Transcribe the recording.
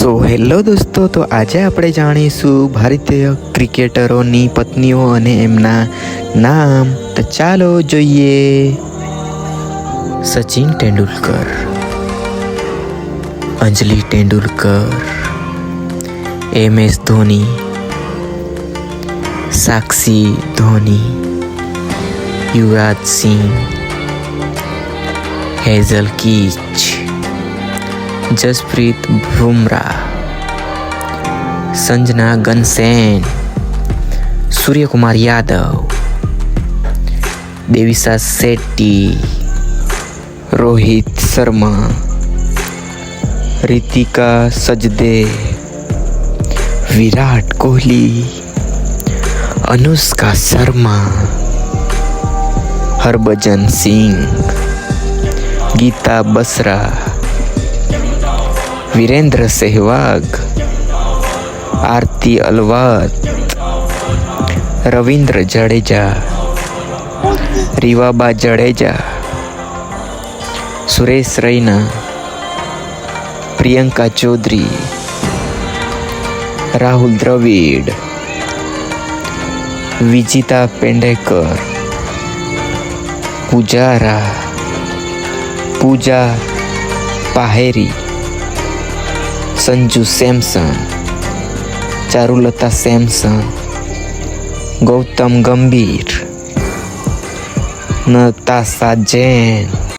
So hello દોસ્તો, તો આજે આપણે જાણીશું ભારતીય ક્રિકેટરોની પત્નીઓ અને એમના નામ. તો ચાલો જોઈએ. સચિન તેંડુલકર, અંજલિ તેંડુલકર, MS ધોની, સાક્ષી ધોની, યુવરાજ સિંહ, હેઝલ કીચ, જસપ્રીત બુમરાહ, સંजना ગનસેન, સૂર્યકુમાર યાદવ, દેવિશા શેટ્ટી, રોહિત શર્મા, રિતિકા સજદે, વિરાટ કોહલી, અનુષ્કા શર્મા, હરભજન સિંહ, ગીતા બસરા, વીરેન્દ્ર સહેવાગ, આરતી અલવાત, રવિન્દ્ર જાડેજા, રીવાબા જાડેજા, સુરેશ રૈના, પ્રિયંકા ચૌધરી, રાહુલ દ્રવિડ, વિજિતા પેંડેકર, પૂજારા, પૂજા પાહેરી, સંજુ સેમસન, ચારુલતા સેમસન, ગૌતમ ગંભીર, નતાશા જૈન,